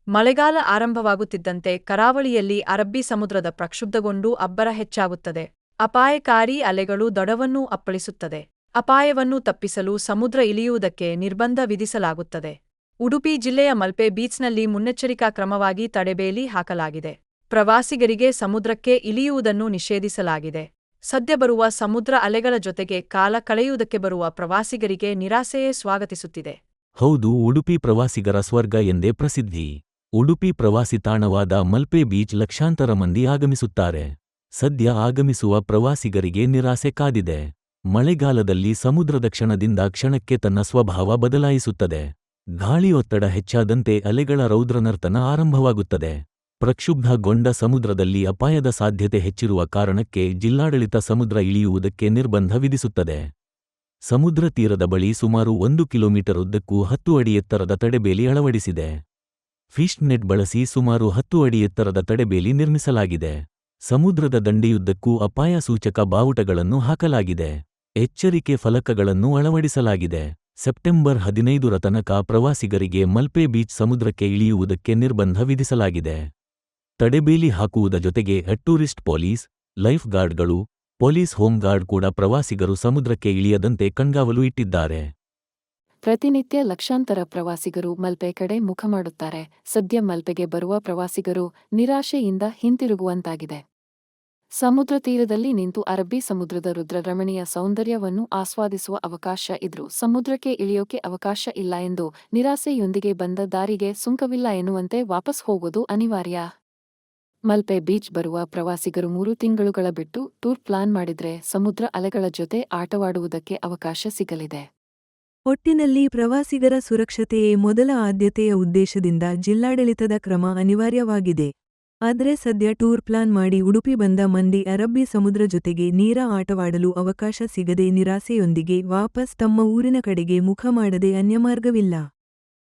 ಮಳೆಗಾಲ ಆರಂಭವಾಗುತ್ತಿದ್ದಂತೆ ಕರಾವಳಿಯಲ್ಲಿ ಅರಬ್ಬಿ ಸಮುದ್ರದ ಪ್ರಕ್ಷುಬ್ಧಗೊಂಡು ಅಬ್ಬರ ಹೆಚ್ಚಾಗುತ್ತದೆ. ಅಪಾಯಕಾರಿ ಅಲೆಗಳು ದಡವನ್ನು ಅಪ್ಪಳಿಸುತ್ತದೆ. ಅಪಾಯವನ್ನು ತಪ್ಪಿಸಲು ಸಮುದ್ರ ಇಳಿಯುವುದಕ್ಕೆ ನಿರ್ಬಂಧ ವಿಧಿಸಲಾಗುತ್ತದೆ. ಉಡುಪಿ ಜಿಲ್ಲೆಯ ಮಲ್ಪೆ ಬೀಚ್ನಲ್ಲಿ ಮುನ್ನೆಚ್ಚರಿಕಾ ಕ್ರಮವಾಗಿ ತಡೆಬೇಲಿ ಹಾಕಲಾಗಿದೆ. ಪ್ರವಾಸಿಗರಿಗೆ ಸಮುದ್ರಕ್ಕೆ ಇಳಿಯುವುದನ್ನು ನಿಷೇಧಿಸಲಾಗಿದೆ. ಸದ್ಯ ಬರುವ ಸಮುದ್ರ ಅಲೆಗಳ ಜೊತೆಗೆ ಕಾಲ ಕಳೆಯುವುದಕ್ಕೆ ಬರುವ ಪ್ರವಾಸಿಗರಿಗೆ ನಿರಾಸೆಯೇ ಸ್ವಾಗತಿಸುತ್ತಿದೆ. ಹೌದು, ಉಡುಪಿ ಪ್ರವಾಸಿಗರ ಸ್ವರ್ಗ ಎಂದೇ ಪ್ರಸಿದ್ಧಿ. ಉಡುಪಿ ಪ್ರವಾಸಿ ತಾಣವಾದ ಮಲ್ಪೆ ಬೀಚ್ ಲಕ್ಷಾಂತರ ಮಂದಿ ಆಗಮಿಸುತ್ತಾರೆ. ಸದ್ಯ ಆಗಮಿಸುವ ಪ್ರವಾಸಿಗರಿಗೆ ನಿರಾಸೆ ಕಾದಿದೆ. ಮಳೆಗಾಲದಲ್ಲಿ ಸಮುದ್ರದ ಕ್ಷಣದಿಂದ ಕ್ಷಣಕ್ಕೆ ತನ್ನ ಸ್ವಭಾವ ಬದಲಾಯಿಸುತ್ತದೆ. ಗಾಳಿಯೊತ್ತಡ ಹೆಚ್ಚಾದಂತೆ ಅಲೆಗಳ ರೌದ್ರನರ್ತನ ಆರಂಭವಾಗುತ್ತದೆ. ಪ್ರಕ್ಷುಬ್ಧಗೊಂಡ ಸಮುದ್ರದಲ್ಲಿ ಅಪಾಯದ ಸಾಧ್ಯತೆ ಹೆಚ್ಚಿರುವ ಕಾರಣಕ್ಕೆ ಜಿಲ್ಲಾಡಳಿತ ಸಮುದ್ರ ಇಳಿಯುವುದಕ್ಕೆ ನಿರ್ಬಂಧ ವಿಧಿಸುತ್ತದೆ. ಸಮುದ್ರ ತೀರದ ಬಳಿ ಸುಮಾರು 1 ಕಿಲೋಮೀಟರ್ ಉದ್ದಕ್ಕೂ 10 ಅಡಿ ಎತ್ತರದ ತಡೆಬೇಲಿ ಅಳವಡಿಸಿದೆ. ಫಿಶ್ ನೆಟ್ ಬಳಸಿ ಸುಮಾರು 10 ಅಡಿ ಎತ್ತರದ ತಡೆಬೇಲಿ ನಿರ್ಮಿಸಲಾಗಿದೆ. ಸಮುದ್ರದ ದಂಡೆಯುದ್ದಕ್ಕೂ ಅಪಾಯ ಸೂಚಕ ಬಾವುಟಗಳನ್ನು ಹಾಕಲಾಗಿದೆ. ಎಚ್ಚರಿಕೆ ಫಲಕಗಳನ್ನು ಅಳವಡಿಸಲಾಗಿದೆ. ಸೆಪ್ಟೆಂಬರ್ 15ರ ತನಕ ಪ್ರವಾಸಿಗರಿಗೆ ಮಲ್ಪೆ ಬೀಚ್ ಸಮುದ್ರಕ್ಕೆ ಇಳಿಯುವುದಕ್ಕೆ ನಿರ್ಬಂಧ ವಿಧಿಸಲಾಗಿದೆ. ತಡೆಬೇಲಿ ಹಾಕುವುದ ಜೊತೆಗೆ ಟೂರಿಸ್ಟ್ ಪೊಲೀಸ್, ಲೈಫ್ ಗಾರ್ಡ್ಗಳು, ಪೊಲೀಸ್ ಹೋಮ್ ಗಾರ್ಡ್ ಕೂಡ ಪ್ರವಾಸಿಗರು ಸಮುದ್ರಕ್ಕೆ ಇಳಿಯದಂತೆ ಕಣ್ಗಾವಲು ಇಟ್ಟಿದ್ದಾರೆ. ಪ್ರತಿನಿತ್ಯ ಲಕ್ಷಾಂತರ ಪ್ರವಾಸಿಗರು ಮಲ್ಪೆ ಕಡೆ ಮುಖ ಮಾಡುತ್ತಾರೆ. ಸದ್ಯ ಮಲ್ಪೆಗೆ ಬರುವ ಪ್ರವಾಸಿಗರು ನಿರಾಶೆಯಿಂದ ಹಿಂತಿರುಗುವಂತಾಗಿದೆ. ಸಮುದ್ರ ತೀರದಲ್ಲಿ ನಿಂತು ಅರಬ್ಬಿ ಸಮುದ್ರದ ರುದ್ರರಮಣೀಯ ಸೌಂದರ್ಯವನ್ನು ಆಸ್ವಾದಿಸುವ ಅವಕಾಶ ಇದ್ರೂ ಸಮುದ್ರಕ್ಕೆ ಇಳಿಯೋಕೆ ಅವಕಾಶ ಇಲ್ಲ ಎಂದು ನಿರಾಸೆಯೊಂದಿಗೆ ಬಂದ ದಾರಿಗೆ ಸುಂಕವಿಲ್ಲ ಎನ್ನುವಂತೆ ವಾಪಸ್ ಹೋಗೋದು ಅನಿವಾರ್ಯ. ಮಲ್ಪೆ ಬೀಚ್ ಬರುವ ಪ್ರವಾಸಿಗರು 3 ತಿಂಗಳುಗಳ ಬಿಟ್ಟು ಟೂರ್ ಪ್ಲಾನ್ ಮಾಡಿದ್ರೆ ಸಮುದ್ರ ಅಲೆಗಳ ಜೊತೆ ಆಟವಾಡುವುದಕ್ಕೆ ಅವಕಾಶ ಸಿಗಲಿದೆ. ಒಟ್ಟಿನಲ್ಲಿ ಪ್ರವಾಸಿಗರ ಸುರಕ್ಷತೆಯೇ ಮೊದಲ ಆದ್ಯತೆಯ ಉದ್ದೇಶದಿಂದ ಜಿಲ್ಲಾಡಳಿತದ ಕ್ರಮ ಅನಿವಾರ್ಯವಾಗಿದೆ. ಆದ್ರೆ ಸದ್ಯ ಟೂರ್ ಪ್ಲಾನ್ ಮಾಡಿ ಉಡುಪಿ ಬಂದ ಮಂದಿ ಅರಬ್ಬಿ ಸಮುದ್ರ ಜೊತೆಗೆ ನೇರ ಆಟವಾಡಲು ಅವಕಾಶ ಸಿಗದೆ ನಿರಾಸೆಯೊಂದಿಗೆ ವಾಪಸ್ ತಮ್ಮ ಊರಿನ ಕಡೆಗೆ ಮುಖ ಮಾಡದೆ ಅನ್ಯಮಾರ್ಗವಿಲ್ಲ.